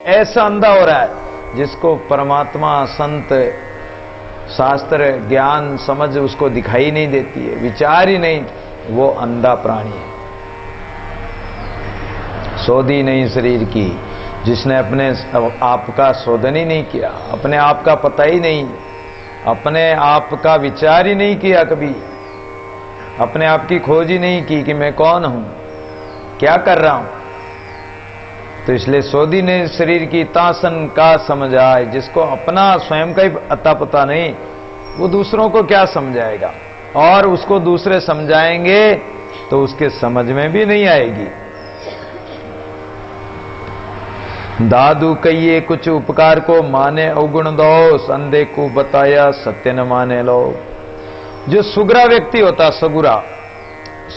ऐसा अंधा हो रहा है जिसको परमात्मा, संत, शास्त्र, ज्ञान, समझ उसको दिखाई नहीं देती है, विचार ही नहीं, वो अंधा प्राणी है। शोधी नहीं शरीर की, जिसने अपने आप का शोधन ही नहीं किया, अपने आप का पता ही नहीं, अपने आप का विचार ही नहीं किया, कभी अपने आप की खोज ही नहीं की कि मैं कौन हूं, क्या कर रहा हूं। तो इसलिए शोधी ने शरीर की तासन का समझ आए, जिसको अपना स्वयं का ही अता पता नहीं, वो दूसरों को क्या समझाएगा, और उसको दूसरे समझाएंगे तो उसके समझ में भी नहीं आएगी। दादू कहिए कुछ उपकार को माने अवगुण दोष, अंधे को बताया सत्य न माने लो। जो सुगरा व्यक्ति होता,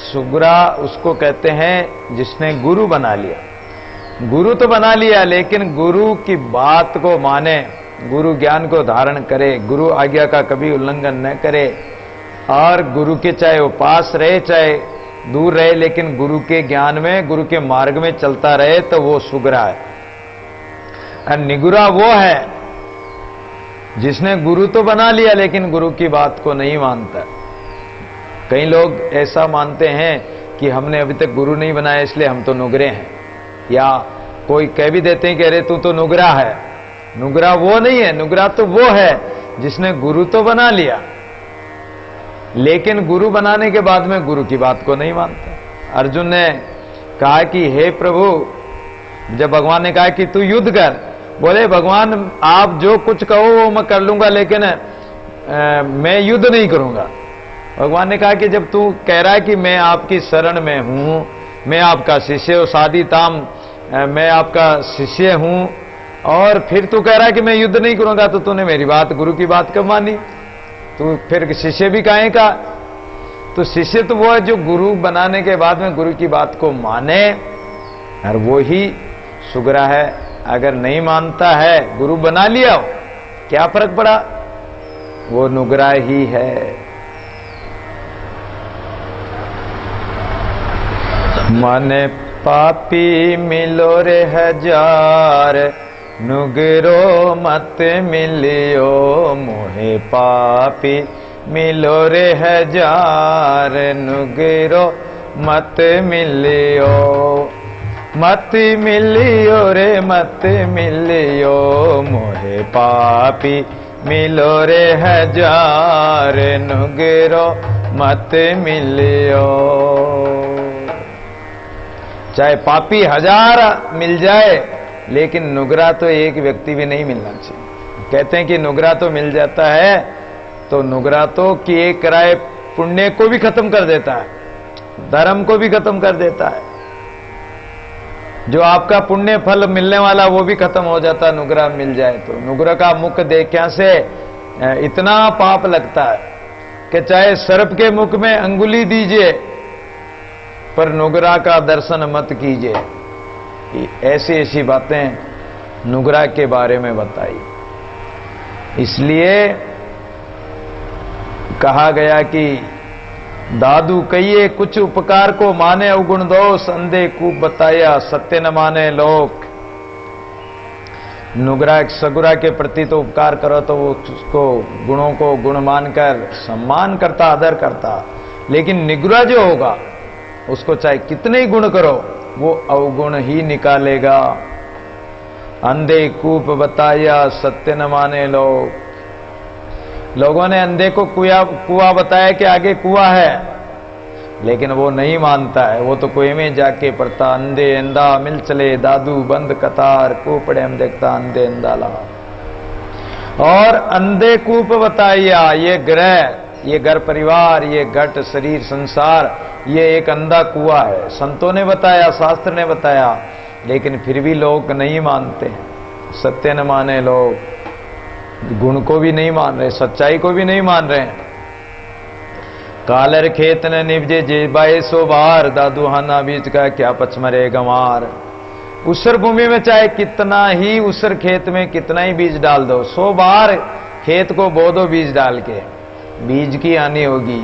सुगरा उसको कहते हैं जिसने गुरु बना लिया। गुरु तो बना लिया, लेकिन गुरु की बात को माने, गुरु ज्ञान को धारण करे, गुरु आज्ञा का कभी उल्लंघन न करे, और गुरु के चाहे वो पास रहे चाहे दूर रहे, लेकिन गुरु के ज्ञान में, गुरु के मार्ग में चलता रहे, तो वो सुगरा है। और निगुरा वो है जिसने गुरु तो बना लिया लेकिन गुरु की बात को नहीं मानता। कई लोग ऐसा मानते हैं कि हमने अभी तक गुरु नहीं बनाया इसलिए हम तो नुगरे हैं, या कोई कह भी देते हैं कि अरे तू तो नुगरा है। नुगरा वो नहीं है, नुगरा तो वो है जिसने गुरु तो बना लिया लेकिन गुरु बनाने के बाद में गुरु की बात को नहीं मानता। अर्जुन ने कहा कि हे प्रभु, जब भगवान ने कहा कि तू युद्ध कर, बोले भगवान आप जो कुछ कहो वो मैं कर लूंगा, लेकिन मैं युद्ध नहीं करूंगा। भगवान ने कहा कि जब तू कह रहा है कि मैं आपकी शरण में हूं, मैं आपका शिष्य हूं, शादी ताम मैं आपका शिष्य हूं, और फिर तू कह रहा है कि मैं युद्ध नहीं करूंगा, तो तूने मेरी बात, गुरु की बात कब मानी? तू फिर शिष्य भी काहे का? तो शिष्य तो वो है जो गुरु बनाने के बाद में गुरु की बात को माने, और वो ही सुगरा है। अगर नहीं मानता है, गुरु बना लिया हो, क्या फर्क पड़ा, वो नुगरा ही है। माने पापी मिलो रे हजार, नुगरो मत मिलियो मोहे पापी मिलो रे हजार, नुगरो मत मिलियो। मत मिलियो रे मत मिलियो मोहे पापी मिलो रे हजार, नुगरो मत मिलियो। चाहे पापी हजार मिल जाए, लेकिन नुगरा तो एक व्यक्ति भी नहीं मिलना चाहिए। कहते हैं कि नुगरा तो मिल जाता है, तो नुगरा तो किए कराए पुण्य को भी खत्म कर देता है, धर्म को भी खत्म कर देता है। जो आपका पुण्य फल मिलने वाला वो भी खत्म हो जाता है, नुगरा मिल जाए तो। नुगरा का मुख देखने से इतना पाप लगता है कि चाहे सर्प के मुख में अंगुली दीजिए, पर नुगरा का दर्शन मत कीजिए। ऐसी ऐसी बातें नुगरा के बारे में बताई। इसलिए कहा गया कि दादू कहिए कुछ उपकार को माने अवगुण दोष, अंधे खूब बताया सत्य न माने लोक। नुगरा सगुरा के प्रति तो उपकार करो तो वो उसको गुणों को गुण मानकर सम्मान करता, आदर करता, लेकिन निगुरा जो होगा उसको चाहे कितने ही गुण करो वो अवगुण ही निकालेगा। अंधे कूप बताया सत्य न माने लोग। लोगों ने अंधे को कुआं बताया कि आगे कुआं है, लेकिन वो नहीं मानता है, वो तो कुएं में जाके पड़ता। अंधे अंधा मिल चले दादू बंद कतार, कूपड़े हम देखता अंधे अंधा ला। और अंधे कूप बताया, ये ग्रह, ये घर परिवार, ये घट शरीर संसार, ये एक अंधा कुआं है। संतों ने बताया, शास्त्र ने बताया, लेकिन फिर भी लोग नहीं मानते हैं। सत्य न माने लोग, गुण को भी नहीं मान रहे, सच्चाई को भी नहीं मान रहे हैं। कालर खेत न निभजे जे बाए सो बार, दादू हाना बीज का क्या पचमरे गंवार। उसर भूमि में चाहे कितना ही, उसर खेत में कितना ही बीज डाल दो, 100 बार खेत को बो दो बीज डाल के, बीज की हानि होगी,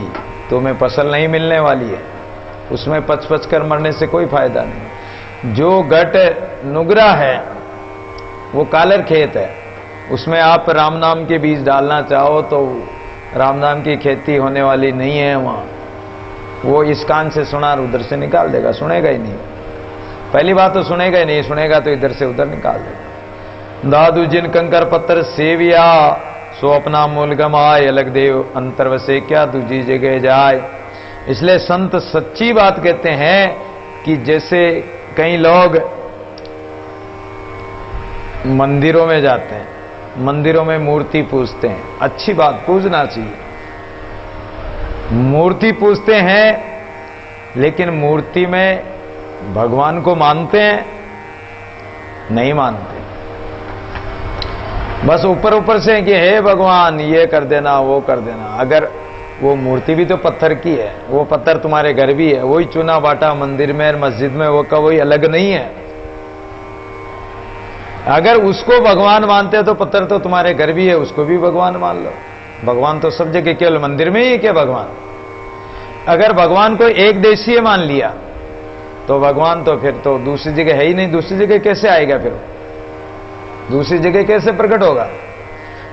तुम्हें फसल नहीं मिलने वाली है। उसमें पच कर मरने से कोई फायदा नहीं। जो घट नुगरा है वो कालर खेत है, उसमें आप राम नाम के बीज डालना चाहो तो राम नाम की खेती होने वाली नहीं है वहां। वो इस कान से सुना और उधर से निकाल देगा, सुनेगा ही नहीं। पहली बात तो सुनेगा ही नहीं, सुनेगा तो इधर से उधर निकाल देगा। दादू जिन कंकर पत्थर सेविया सो अपना मूल गमाए, अलग देव अंतर वसे क्या दूजी जगह जाए। इसलिए संत सच्ची बात कहते हैं कि जैसे कई लोग मंदिरों में जाते हैं, मंदिरों में मूर्ति पूजते हैं, अच्छी बात, पूजना चाहिए। मूर्ति पूजते हैं लेकिन मूर्ति में भगवान को मानते हैं? नहीं मानते। बस ऊपर ऊपर से कि हे भगवान ये कर देना वो कर देना। अगर वो मूर्ति भी तो पत्थर की है, वो पत्थर तुम्हारे घर भी है, वही चुना बाटा मंदिर में और मस्जिद में वो का वही अलग नहीं है। अगर उसको भगवान मानते हो तो पत्थर तो तुम्हारे घर भी है, उसको भी भगवान मान लो। भगवान तो सब जगह, केवल मंदिर में ही है क्या भगवान? अगर भगवान को एक देशीय मान लिया तो भगवान तो फिर तो दूसरी जगह है ही नहीं। दूसरी जगह कैसे आएगा? फिर दूसरी जगह कैसे प्रकट होगा?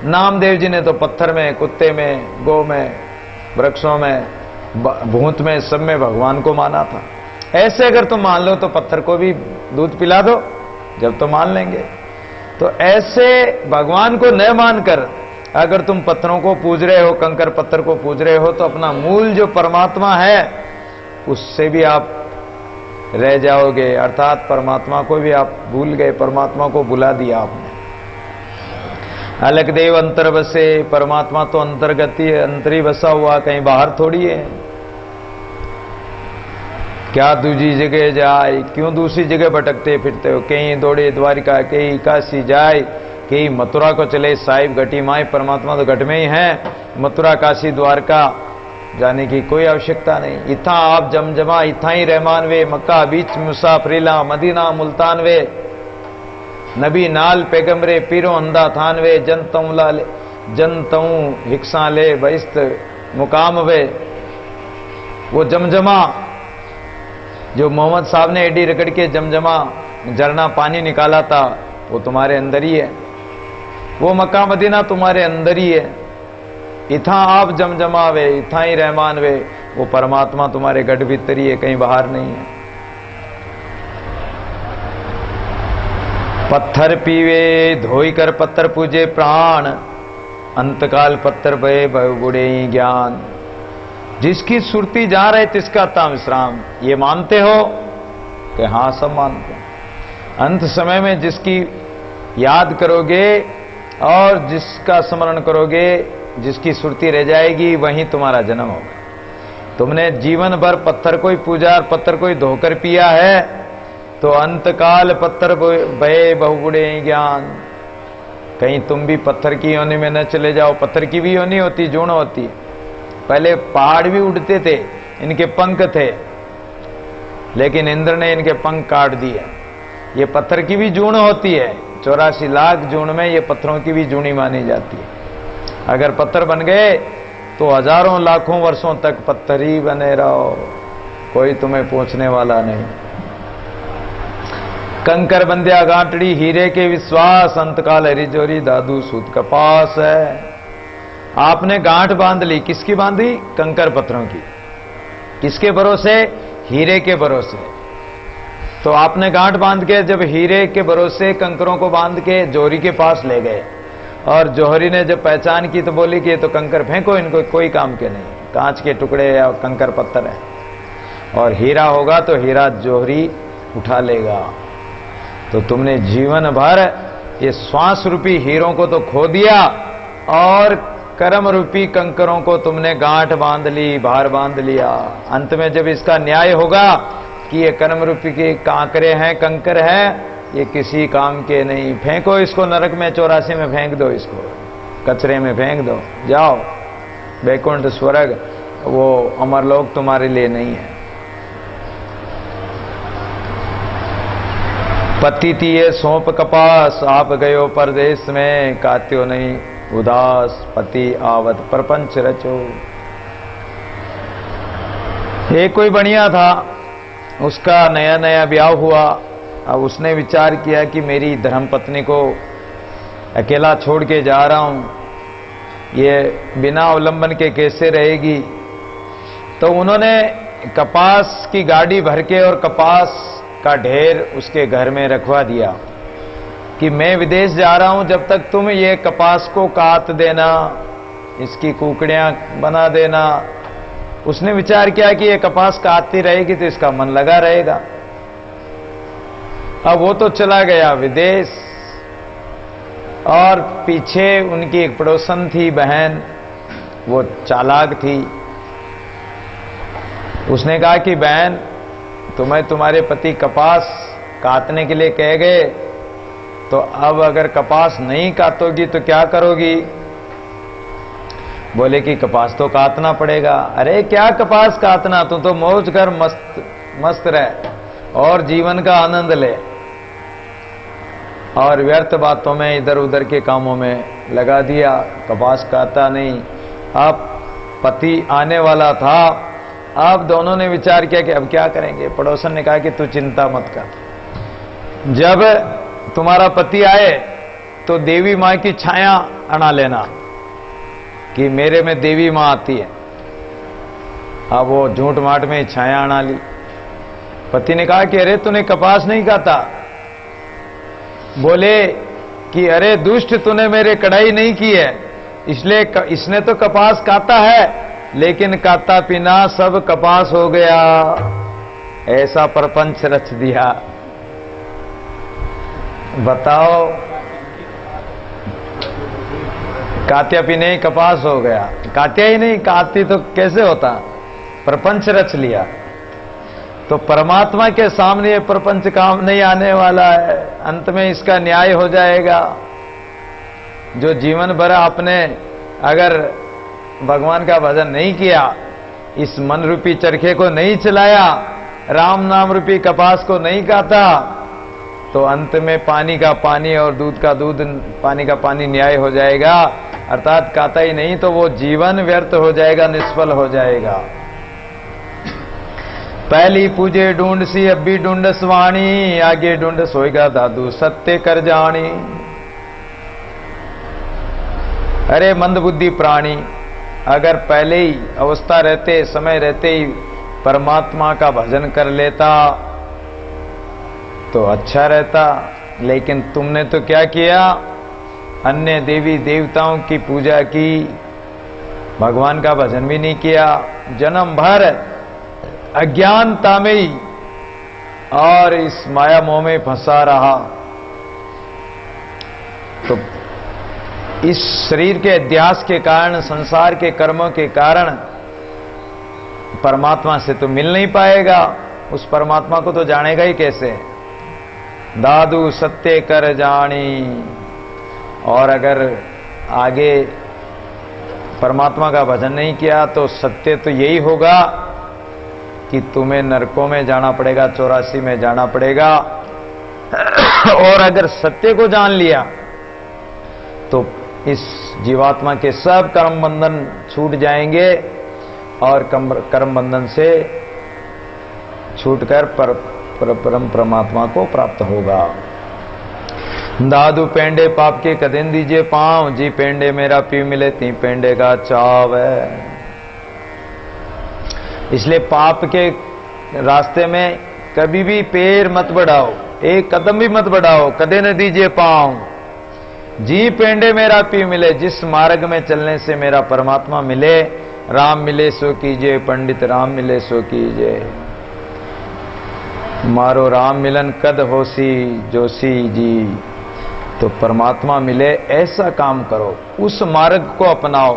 नामदेव जी ने तो पत्थर में, कुत्ते में, गौ में, वृक्षों में, भूत में, सब में भगवान को माना था। ऐसे अगर तुम मान लो तो पत्थर को भी दूध पिला दो, जब तो मान लेंगे। तो ऐसे भगवान को न मानकर अगर तुम पत्थरों को पूज रहे हो, कंकर पत्थर को पूज रहे हो, तो अपना मूल जो परमात्मा है उससे भी आप रह जाओगे। अर्थात परमात्मा को भी आप भूल गए, परमात्मा को भुला दिया आपने। अलग देव अंतर बसे, परमात्मा तो अंतर्गति है, अंतरी बसा हुआ, कहीं बाहर थोड़ी है। क्या दूसरी जगह जाए? क्यों दूसरी जगह भटकते फिरते हो? कहीं दौड़े द्वारिका, कहीं काशी जाए, कहीं मथुरा को चले, साहिब घटी माए, परमात्मा तो घट में ही है। मथुरा काशी द्वारका जाने की कोई आवश्यकता नहीं। इथा आप जमजमा इथा ही रहमान वे, मक्का बीच मुसाफरीला, मदीना मुल्तान वे, नबी नाल पैगम्बरे पीरो अंदा थान वे, जनतऊ हिक्सा ले बहिस्त मुकाम वे। वो जमजमा जो मोहम्मद साहब ने एडी रगड़ के जमजमा झरना पानी निकाला था, वो तुम्हारे अंदर ही है। वो मक्का मदीना तुम्हारे अंदर ही है। इथा आप जमजमा वे, इथा ही रहमान वे, वो परमात्मा तुम्हारे गढ़ भीतर ही है, कहीं बाहर नहीं है। पत्थर पीवे धोई कर पत्थर पूजे प्राण, अंतकाल पत्थर भय बुढ़े ही ज्ञान। जिसकी सुरती जा रहे तिसका ता विश्राम, ये मानते हो? कि हां, सब मानते हैं। अंत समय में जिसकी याद करोगे और जिसका स्मरण करोगे, जिसकी सुरती रह जाएगी, वहीं तुम्हारा जन्म होगा। तुमने जीवन भर पत्थर को ही पूजा और पत्थर को ही धोकर पिया है, तो अंतकाल पत्थर भय बहुबुढ़े ज्ञान। कहीं तुम भी पत्थर की योनि में न चले जाओ। पत्थर की भी योनि होती, जून होती है। पहले पहाड़ भी उड़ते थे, इनके पंख थे, लेकिन इंद्र ने इनके पंख काट दिए। ये पत्थर की भी जून होती है, 84 लाख जून में ये पत्थरों की भी जूनी मानी जाती है। अगर पत्थर बन गए तो हजारों लाखों वर्षों तक पत्थर ही बने रहो, कोई तुम्हें पूछने वाला नहीं। कंकर बंदिया गांटड़ी हीरे के विश्वास, अंतकाल हरिजोरी दादू सूत कपास है। आपने गांठ बांध ली, किसकी बांधी? कंकर पत्थरों की। किसके भरोसे? हीरे के भरोसे। तो आपने गांठ बांध के जब हीरे के भरोसे कंकरों को बांध के जोहरी के पास ले गए, और जोहरी ने जब पहचान की तो बोली कि ये तो कंकर फेंको, इनको कोई काम के नहीं, कांच के टुकड़े या कंकर पत्थर है, और हीरा होगा तो हीरा जोहरी उठा लेगा। तो तुमने जीवन भर ये श्वास रूपी हीरों को तो खो दिया, और कर्म रूपी कंकरों को तुमने गांठ बांध ली, भार बांध लिया। अंत में जब इसका न्याय होगा कि ये कर्म रूपी के कांकरे हैं, कंकर हैं, ये किसी काम के नहीं, फेंको इसको नरक में, 84 में फेंक दो, इसको कचरे में फेंक दो, जाओ वैकुंठ स्वर्ग, वो अमरलोक तुम्हारे लिए नहीं है। पति तिये सौंप कपास, आप गयो परदेश में, कात्यो नहीं उदास, पति आवत प्रपंच रचो। एक कोई बढ़िया था, उसका नया नया ब्याह हुआ, अब उसने विचार किया कि मेरी धर्मपत्नी को अकेला छोड़ के जा रहा हूं, ये बिना अवलंबन के कैसे रहेगी। तो उन्होंने कपास की गाड़ी भर के और कपास का ढेर उसके घर में रखवा दिया कि मैं विदेश जा रहा हूं, जब तक तुम ये कपास को काट देना, इसकी कुकड़ियां बना देना। उसने विचार किया कि ये कपास काटती रहेगी तो इसका मन लगा रहेगा। अब वो तो चला गया विदेश, और पीछे उनकी एक पड़ोसन थी बहन, वो चालाक थी। उसने कहा कि बहन, तुम्हें तुम्हारे पति कपास काटने के लिए कह गए, तो अब अगर कपास नहीं काटोगी तो क्या करोगी। बोले कि कपास तो काटना पड़ेगा। अरे क्या कपास काटना, तू तो मौज कर, मस्त मस्त रह और जीवन का आनंद ले, और व्यर्थ बातों में इधर उधर के कामों में लगा दिया, कपास काटा नहीं। अब पति आने वाला था। अब दोनों ने विचार किया कि अब क्या करेंगे। पड़ोसन ने कहा कि तू चिंता मत कर, जब तुम्हारा पति आए तो देवी मां की छाया अना लेना कि मेरे में देवी मां आती है। अब वो झूठ माट में छाया अना ली। पति ने कहा कि अरे तूने कपास नहीं काटा। बोले कि अरे दुष्ट, तूने मेरे कढ़ाई नहीं की है, इसलिए इसने तो कपास काटा है, लेकिन काटा पीना सब कपास हो गया। ऐसा प्रपंच रच दिया। बताओ, कात्या पीने ही कपास हो गया। कात्या ही नहीं, काटती तो कैसे होता, प्रपंच रच लिया। तो परमात्मा के सामने ये प्रपंच काम नहीं आने वाला है, अंत में इसका न्याय हो जाएगा। जो जीवन भर आपने अगर भगवान का भजन नहीं किया, इस मन रूपी चरखे को नहीं चलाया, राम नाम रूपी कपास को नहीं काटा, तो अंत में पानी का पानी और दूध का दूध, पानी का पानी न्याय हो जाएगा। अर्थात काटा ही नहीं तो वो जीवन व्यर्थ हो जाएगा, निष्फल हो जाएगा। पहली पूजे ढूंढ सी, अब भी ढूंढ स्वाणी, आगे ढूंढ सोएगा दादू सत्य कर जानी। अरे मंदबुद्धि प्राणी, अगर पहले ही अवस्था रहते, समय रहते ही परमात्मा का भजन कर लेता तो अच्छा रहता। लेकिन तुमने तो क्या किया, अन्य देवी देवताओं की पूजा की, भगवान का भजन भी नहीं किया। जन्म भर अज्ञानता में ही और इस माया मोह में फंसा रहा। तो इस शरीर के अध्यास के कारण, संसार के कर्मों के कारण परमात्मा से तो मिल नहीं पाएगा। उस परमात्मा को तो जानेगा ही कैसे। दादू सत्य कर जानी। और अगर आगे परमात्मा का भजन नहीं किया तो सत्य तो यही होगा कि तुम्हें नरकों में जाना पड़ेगा, 84 में जाना पड़ेगा। और अगर सत्य को जान लिया तो इस जीवात्मा के सब कर्म बंधन छूट जाएंगे और कर्म बंधन से छूटकर परम परमात्मा को प्राप्त होगा। दादू पेंडे पाप के कदें दीजिए पांव, जी पेंडे मेरा पी मिले ती पेंडे का चाव है। इसलिए पाप के रास्ते में कभी भी पैर मत बढ़ाओ, एक कदम भी मत बढ़ाओ, कदे न दीजिए पांव। जी पेंडे मेरा पी मिले, जिस मार्ग में चलने से मेरा परमात्मा मिले, राम मिले सो कीजिए, पंडित राम मिले सो कीजिए। मारो राम मिलन कद होसी जोशी जी। तो परमात्मा मिले ऐसा काम करो, उस मार्ग को अपनाओ।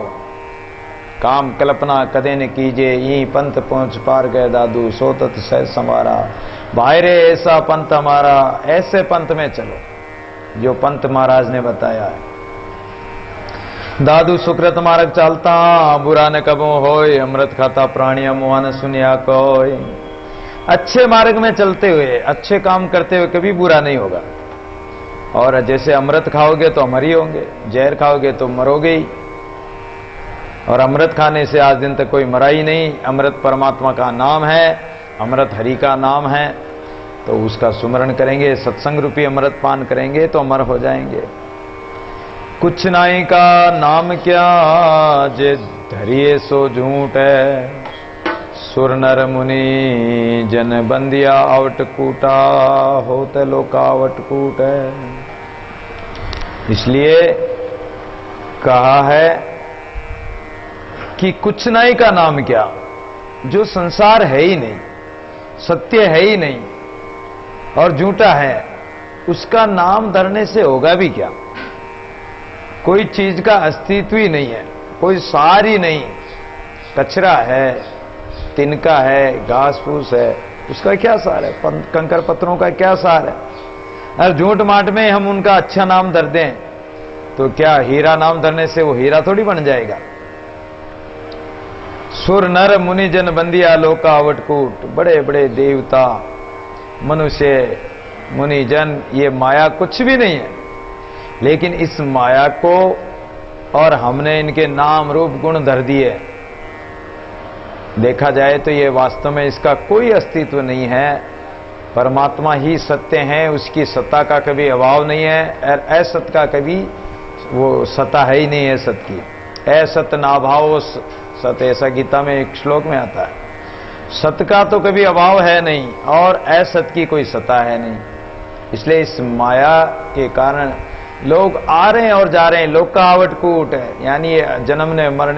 काम कल्पना कदे न कीजिए, यही पंथ पहुंच पार गए दादू, सोतत सह समारा। भाई रे ऐसा पंथ हमारा, ऐसे पंथ में चलो जो पंत महाराज ने बताया है। दादू सुकृत मार्ग चालता, बुरा न कबो होय, अमृत खाता प्राणी मुआ न सुनिया कोय। अच्छे मार्ग में चलते हुए, अच्छे काम करते हुए कभी बुरा नहीं होगा। और जैसे अमृत खाओगे तो अमर ही होंगे, जहर खाओगे तो मरोगे ही। और अमृत खाने से आज दिन तक कोई मरा ही नहीं। अमृत परमात्मा का नाम है, अमृत हरि का नाम है। तो उसका सुमरण करेंगे, सत्संग रूपी अमृत पान करेंगे तो अमर हो जाएंगे। कुछ नाई का नाम क्या जे धरिए सो झूठ है, सुर नर मुनि जन बंदिया आवट कूटा, होते लोकावट कूट है। इसलिए कहा है कि कुछ नाई का नाम क्या, जो संसार है ही नहीं, सत्य है ही नहीं और झूठा है, उसका नाम धरने से होगा भी क्या। कोई चीज का अस्तित्व ही नहीं है, कोई सार ही नहीं, कचरा है, तिनका है, घास फूस है, उसका क्या सार है, कंकर पत्थरों का क्या सार है। अगर झूठ माट में हम उनका अच्छा नाम धर दें तो क्या हीरा नाम धरने से वो हीरा थोड़ी बन जाएगा। सुर नर मुनि जन बंदिया लोका आवटकूट, बड़े बड़े देवता मनुष्य मुनि जन, ये माया कुछ भी नहीं है, लेकिन इस माया को और हमने इनके नाम रूप गुण धर दिए। देखा जाए तो ये वास्तव में इसका कोई अस्तित्व नहीं है। परमात्मा ही सत्य है, उसकी सत्ता का कभी अभाव नहीं है, और असत का कभी वो सत्ता है ही नहीं है। सत की असत नाभाव सत, ऐसा गीता में एक श्लोक में आता है। सत का तो कभी अभाव है नहीं और असत की कोई सत्ता है नहीं। इसलिए इस माया के कारण लोग आ रहे हैं और जा रहे हैं, लोग का आवट कूट है, यानी जन्मने मरने